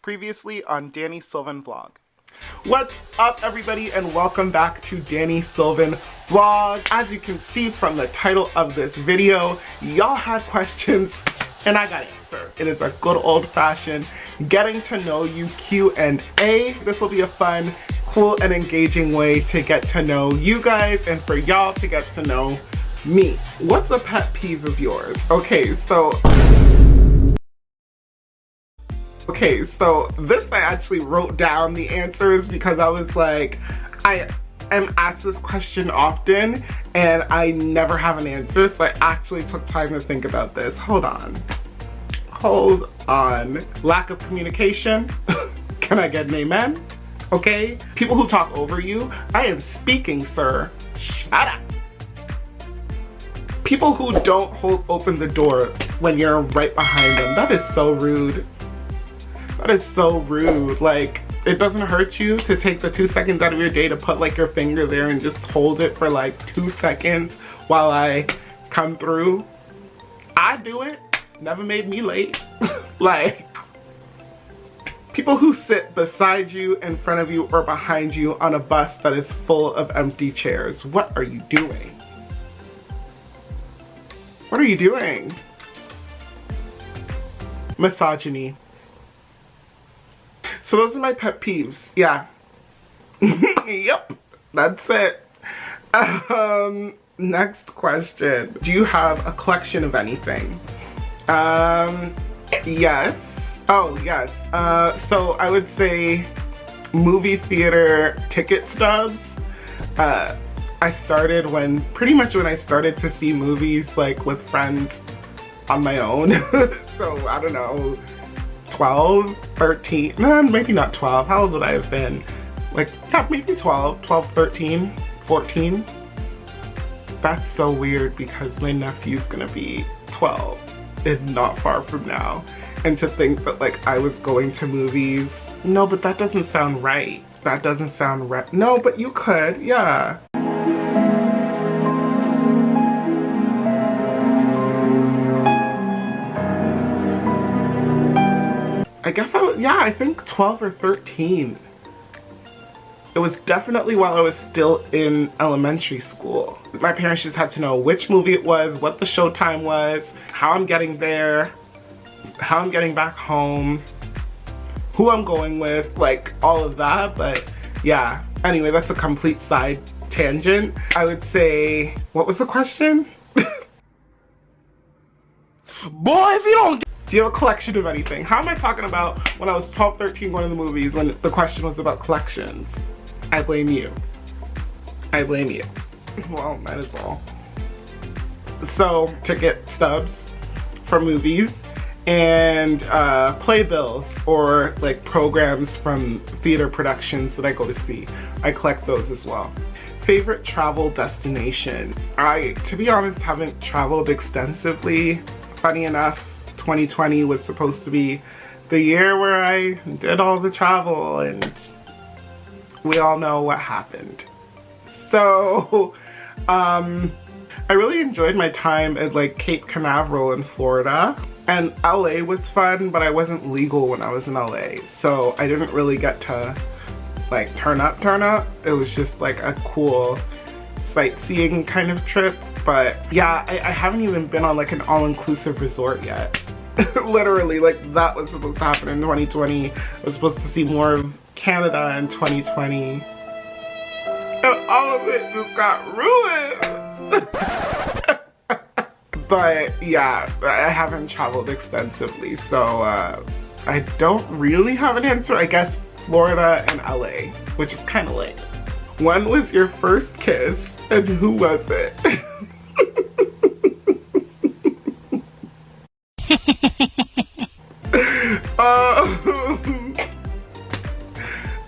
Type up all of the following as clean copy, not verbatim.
Previously on Danny Sylvan Vlog. What's up, everybody, and welcome back to Danny Sylvan Vlog. As you can see from the title of this video, y'all had questions and I got answers. It is a good old-fashioned getting to know you Q&A. This will be a fun, cool, and engaging way to get to know you guys and for y'all to get to know me. What's a pet peeve of yours? Okay, so this I actually wrote down the answers because I was like, I am asked this question often and I never have an answer, so I actually took time to think about this. Hold on. Lack of communication. Can I get an amen? Okay. People who talk over you. I am speaking, sir. Shut up. People who don't hold open the door when you're right behind them. That is so rude. That is so rude. Like, it doesn't hurt you to take the 2 seconds out of your day to put like your finger there and just hold it for like 2 seconds while I come through. I do it. Never made me late. Like, people who sit beside you, in front of you, or behind you on a bus that is full of empty chairs. What are you doing? What are you doing? Misogyny. So those are my pet peeves. Yeah. Yep. That's it. Next question. Do you have a collection of anything? Yes. Oh, yes. So I would say movie theater ticket stubs. I started pretty much when I started to see movies like with friends on my own. So I don't know, 12, 13, maybe not 12. How old would I have been? Like, yeah, maybe 12, 13, 14. That's so weird because my nephew's gonna be 12 and not far from now. And to think that like I was going to movies. No, but that doesn't sound right. That doesn't sound right. No, but you could, yeah. I guess I think 12 or 13. It was definitely while I was still in elementary school. My parents just had to know which movie it was, what the showtime was, how I'm getting there, how I'm getting back home, who I'm going with, like all of that. But yeah, anyway, that's a complete side tangent. I would say, what was the question? Boy, if you don't. Do you have a collection of anything? How am I talking about when I was 12, 13 going to the movies when the question was about collections? I blame you. I blame you. Well, might as well. So, ticket stubs for movies and playbills or like programs from theater productions that I go to see. I collect those as well. Favorite travel destination? I, to be honest, haven't traveled extensively. Funny enough, 2020 was supposed to be the year where I did all the travel and we all know what happened. So, I really enjoyed my time at like Cape Canaveral in Florida, and LA was fun, but I wasn't legal when I was in LA. So I didn't really get to like turn up. It was just like a cool sightseeing kind of trip. But yeah, I haven't even been on like an all-inclusive resort yet. Literally, like that was supposed to happen in 2020. I was supposed to see more of Canada in 2020. And all of it just got ruined. But yeah, I haven't traveled extensively, so I don't really have an answer. I guess Florida and LA, which is kind of late. When was your first kiss and who was it?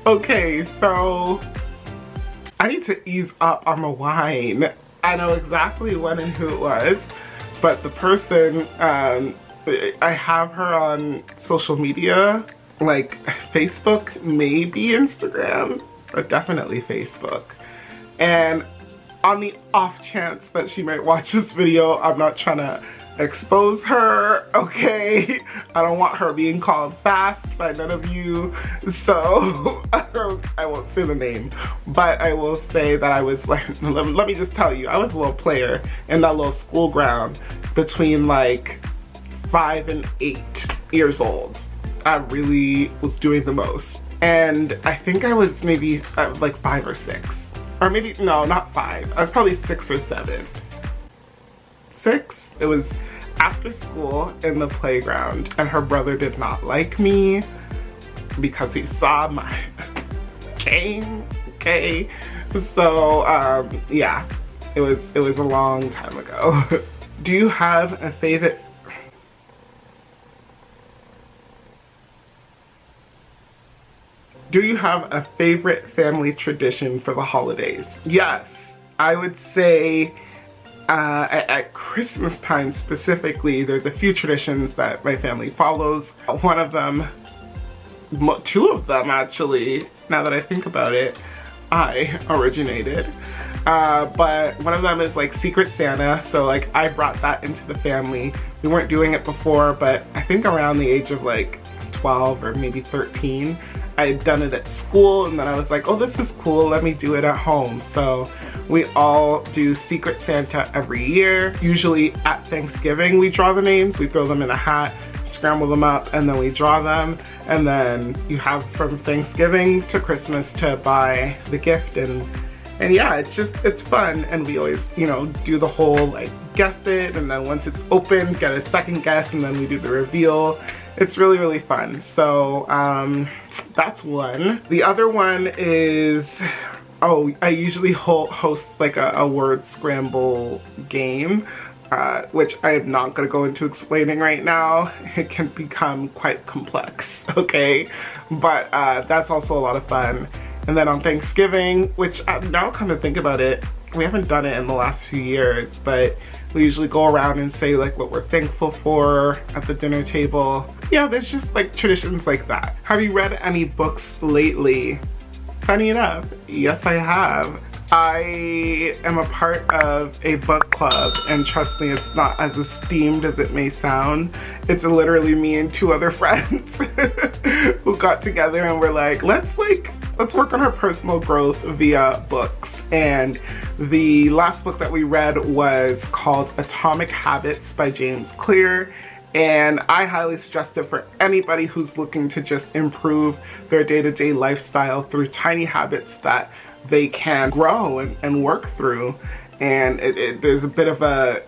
Okay, so I need to ease up on the wine. I know exactly when and who it was, but the person, I have her on social media, like Facebook, maybe Instagram, but definitely Facebook. And on the off chance that she might watch this video, I'm not trying to expose her, okay? I don't want her being called fast by none of you. So I won't say the name, but I will say that I was like, let me just tell you, I was a little player in that little school ground between like 5 and 8 years old. I really was doing the most. And I think I was maybe like 5 or 6. Or maybe, no, not 5. I was probably 6 or 7. 6? It was after school in the playground, and her brother did not like me because he saw my game, okay? So, yeah, it was a long time ago. Do you have a favorite? Do you have a favorite family tradition for the holidays? Yes, I would say at Christmas time specifically, there's a few traditions that my family follows. One of them, 2 of them actually, now that I think about it, I originated. But one of them is like Secret Santa, so like I brought that into the family. We weren't doing it before, but I think around the age of like 12 or maybe 13, I had done it at school, and then I was like, oh, this is cool, let me do it at home. So we all do Secret Santa every year. Usually at Thanksgiving we draw the names, we throw them in a hat, scramble them up, and then we draw them. And then you have from Thanksgiving to Christmas to buy the gift, and yeah, it's fun. And we always, you know, do the whole like guess it, and then once it's open, get a second guess, and then we do the reveal. It's really, really fun. So that's one. The other one is, oh, I usually host like a word scramble game, which I am not gonna go into explaining right now. It can become quite complex, okay? But that's also a lot of fun. And then on Thanksgiving, which now come to think about it, we haven't done it in the last few years, but we usually go around and say like what we're thankful for at the dinner table. Yeah, there's just like traditions like that. Have you read any books lately? Funny enough, yes I have. I am a part of a book club, and trust me, it's not as esteemed as it may sound. It's literally me and 2 other friends who got together and we're like, let's work on our personal growth via books. And the last book that we read was called Atomic Habits by James Clear. And I highly suggest it for anybody who's looking to just improve their day-to-day lifestyle through tiny habits that they can grow and work through. And there's a bit of a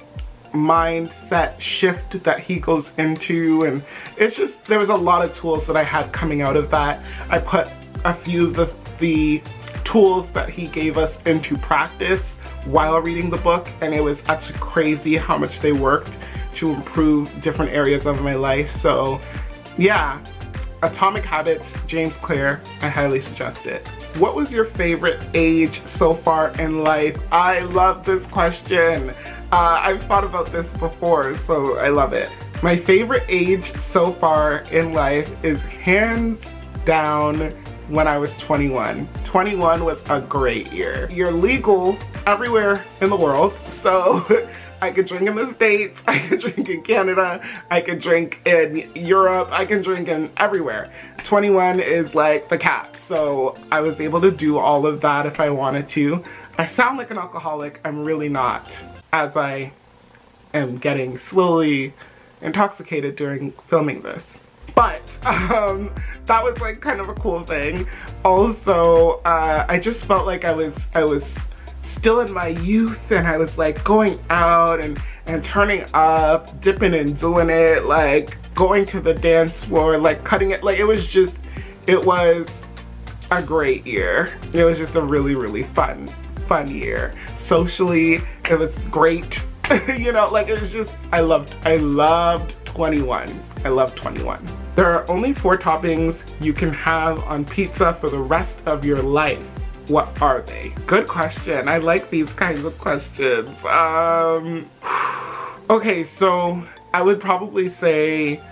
mindset shift that he goes into, and it's just, there was a lot of tools that I had coming out of that. I put a few of the tools that he gave us into practice while reading the book, and it was actually crazy how much they worked to improve different areas of my life. So yeah, Atomic Habits, James Clear, I highly suggest it. What was your favorite age so far in life? I love this question. I've thought about this before, so I love it. My favorite age so far in life is hands down when I was 21. 21 was a great year. You're legal everywhere in the world, so I could drink in the States, I could drink in Canada, I could drink in Europe, I can drink in everywhere. 21 is like the cap, so I was able to do all of that if I wanted to. I sound like an alcoholic, I'm really not, as I am getting slowly intoxicated during filming this. But that was like kind of a cool thing. Also, I just felt like I was still in my youth, and I was like going out and turning up, dipping and doing it, like going to the dance floor, like cutting it, like it was a great year. It was just a really, really fun year. Socially, it was great. You know, like it was just, I loved 21. I love 21. There are only 4 toppings you can have on pizza for the rest of your life. What are they? Good question. I like these kinds of questions. Okay, so I would probably say,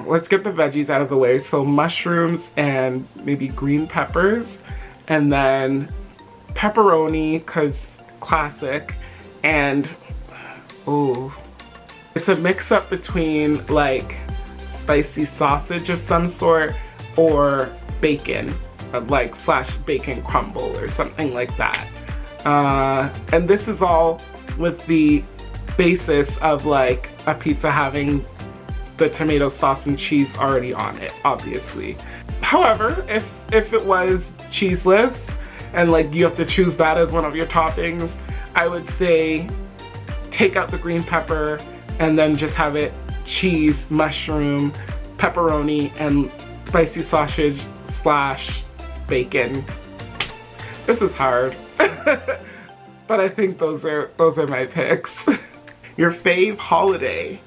let's get the veggies out of the way. So mushrooms and maybe green peppers, and then pepperoni, cause classic, and It's a mix-up between like spicy sausage of some sort or bacon, like slash bacon crumble or something like that. And this is all with the basis of like a pizza having the tomato sauce and cheese already on it, obviously. However, if it was cheeseless and like you have to choose that as one of your toppings, I would say take out the green pepper and then just have it cheese, mushroom, pepperoni, and spicy sausage slash bacon. This is hard, but I think those are my picks. Your fave holiday.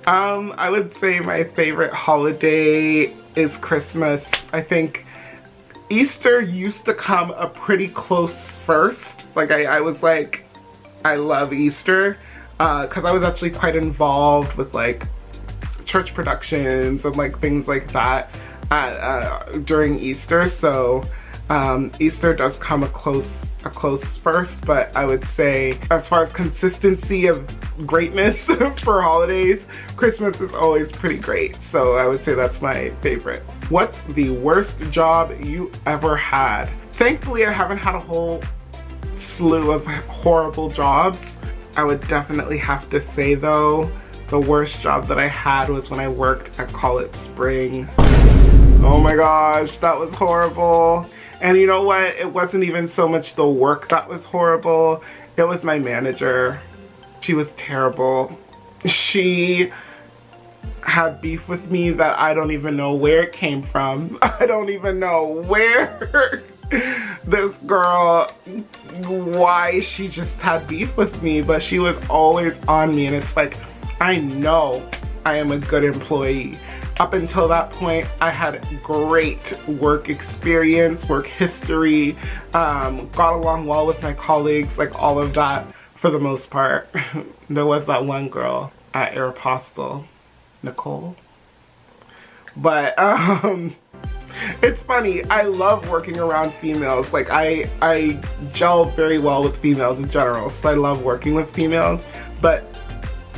I would say my favorite holiday is Christmas. I think Easter used to come a pretty close first. Like I was like, I love Easter because I was actually quite involved with like church productions and like things like that during Easter. So Easter does come a close first, but I would say as far as consistency of greatness for holidays, Christmas is always pretty great. So I would say that's my favorite. What's the worst job you ever had? Thankfully, I haven't had a whole slew of horrible jobs. I would definitely have to say though, the worst job that I had was when I worked at Call It Spring. Oh my gosh, that was horrible. And you know what? It wasn't even so much the work that was horrible. It was my manager. She was terrible. She had beef with me that I don't even know where it came from. I don't even know where this girl, why she just had beef with me, but she was always on me. And it's like, I know I am a good employee. Up until that point, I had great work experience, work history, got along well with my colleagues, like all of that for the most part. There was that one girl at Aeropostale, Nicole. But it's funny, I love working around females. Like I gel very well with females in general, so I love working with females. But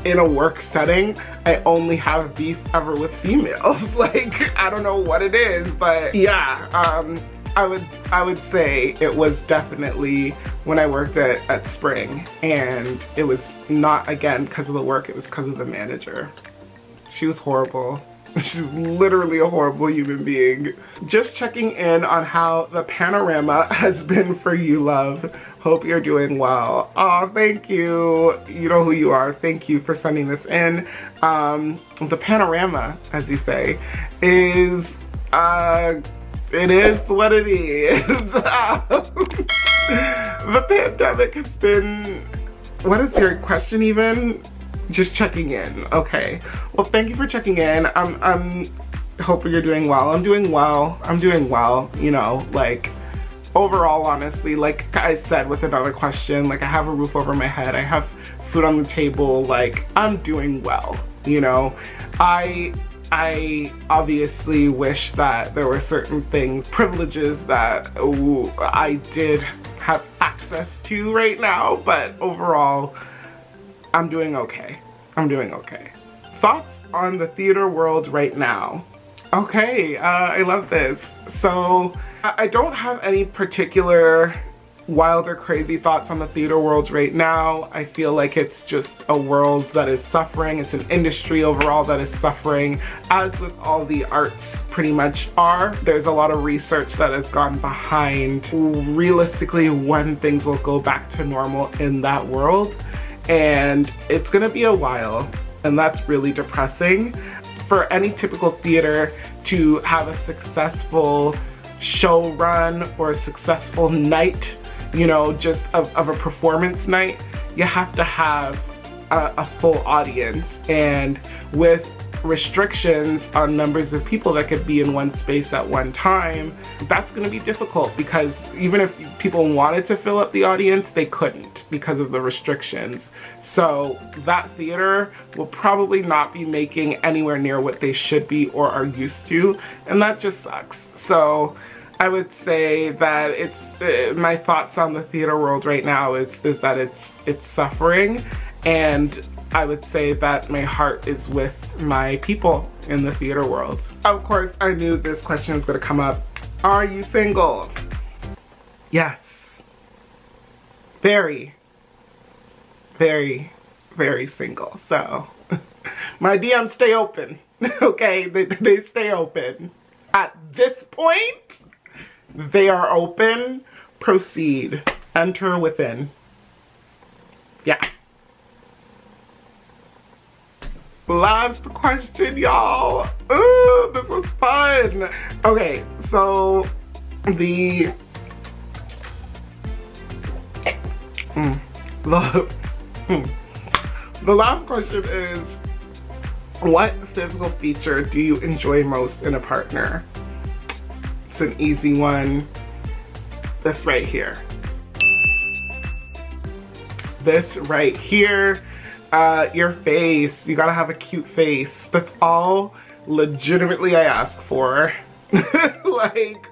in a work setting, I only have beef ever with females. Like, I don't know what it is, but yeah, I would say it was definitely when I worked at Spring, and it was not, again, because of the work, it was because of the manager. She was horrible. She's literally a horrible human being. Just checking in on how the panorama has been for you, love. Hope you're doing well. Oh, thank you. You know who you are. Thank you for sending this in. The panorama, as you say, is, it is what it is. The pandemic has been, what is your question even? Just checking in. Okay. Well, thank you for checking in. I'm hoping you're doing well. I'm doing well, you know, like overall, honestly, like I said with another question, like I have a roof over my head. I have food on the table. Like I'm doing well, you know. I obviously wish that there were certain things, privileges that I did have access to right now, but overall, I'm doing okay. I'm doing okay. Thoughts on the theater world right now? Okay, I love this. So I don't have any particular wild or crazy thoughts on the theater world right now. I feel like it's just a world that is suffering. It's an industry overall that is suffering, as with all the arts pretty much are. There's a lot of research that has gone behind realistically when things will go back to normal in that world. And it's gonna be a while, and that's really depressing. For any typical theater to have a successful show run or a successful night, you know, just of a performance night, you have to have a full audience. And with restrictions on numbers of people that could be in one space at one time, that's going to be difficult, because even if people wanted to fill up the audience, they couldn't because of the restrictions. So that theater will probably not be making anywhere near what they should be or are used to, and that just sucks. So I would say that it's my thoughts on the theater world right now is that it's suffering, And I would say that my heart is with my people in the theater world. Of course, I knew this question was gonna come up. Are you single? Yes. Very, very, very single. So my DMs stay open, okay? They stay open. At this point, they are open. Proceed. Enter within. Yeah. Last question, y'all. Ooh, this was fun. Okay, so the last question is, what physical feature do you enjoy most in a partner? It's an easy one. This right here. This right here. Your face. You gotta have a cute face. That's all legitimately I ask for. Like,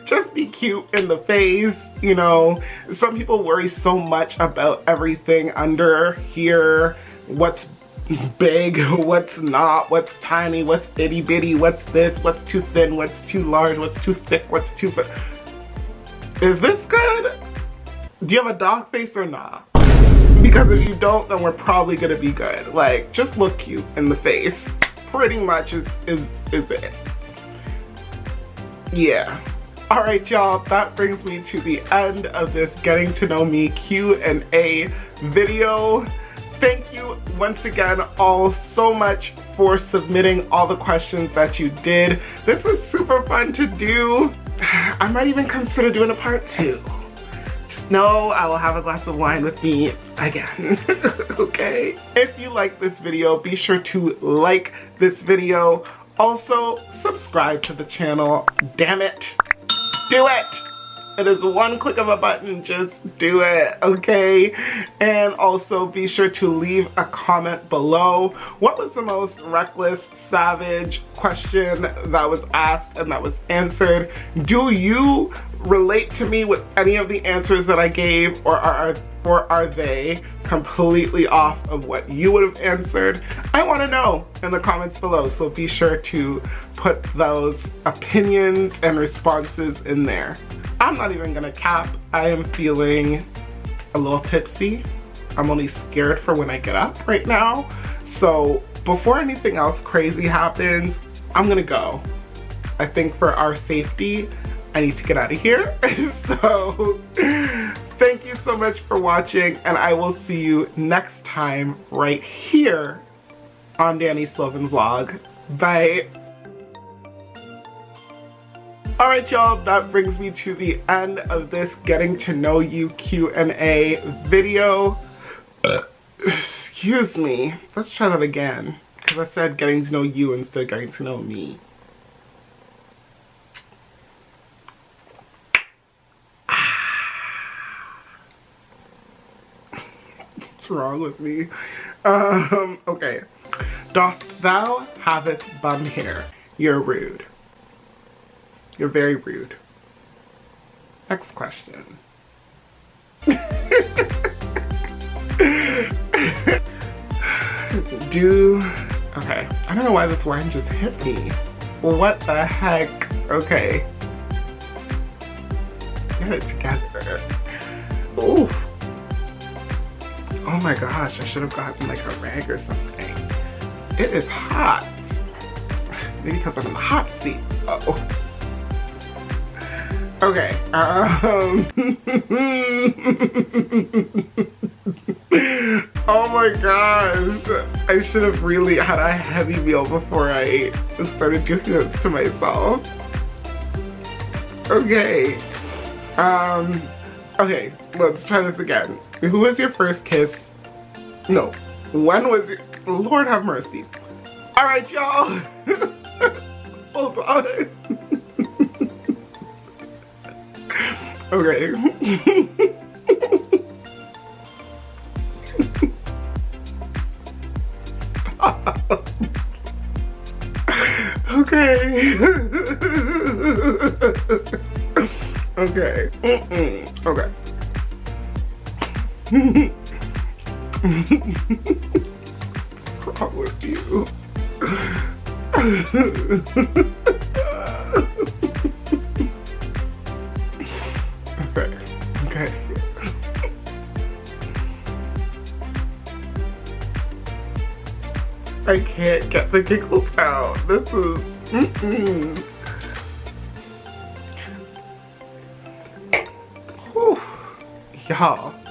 just be cute in the face, you know. Some people worry so much about everything under here. What's big, what's not, what's tiny, what's itty bitty, what's this, what's too thin, what's too large, what's too thick, what's too Is this good? Do you have a dog face or not? Because if you don't, then we're probably gonna be good. Like, just look cute in the face. Pretty much is it. Yeah. All right, y'all, that brings me to the end of this getting to know me Q&A video. Thank you once again all so much for submitting all the questions that you did. This was super fun to do. I might even consider doing a part 2. Just know I will have a glass of wine with me again. Okay? If you like this video, be sure to like this video. Also, subscribe to the channel. Damn it. Do it! It is one click of a button, just do it, okay? And also be sure to leave a comment below. What was the most reckless, savage question that was asked and that was answered? Do you relate to me with any of the answers that I gave, or are they completely off of what you would have answered? I want to know in the comments below, so be sure to put those opinions and responses in there. I'm not even gonna cap. I am feeling a little tipsy. I'm only scared for when I get up right now. So before anything else crazy happens, I'm gonna go. I think for our safety, I need to get out of here. So thank you so much for watching, and I will see you next time right here on Danny Sloven Vlog. Bye. All right, y'all, that brings me to the end of this getting to know you Q&A video. Excuse me. Let's try that again, because I said getting to know you instead of getting to know me. What's wrong with me? Okay. Dost thou have it bum hair? You're rude. You're very rude. Next question. Okay, I don't know why this wine just hit me. What the heck? Okay. Get it together. Ooh. Oh my gosh, I should have gotten like a rag or something. It is hot. Maybe because I'm in the hot seat. Oh. Okay, oh my gosh, I should have really had a heavy meal before I started doing this to myself. Okay, okay, let's try this again. Who was your first kiss? No, when was it? Lord have mercy. All right, y'all. Hold on. Okay. Okay. Okay. Okay. What's wrong with you? Okay. I can't get the giggles out. This is, Y'all.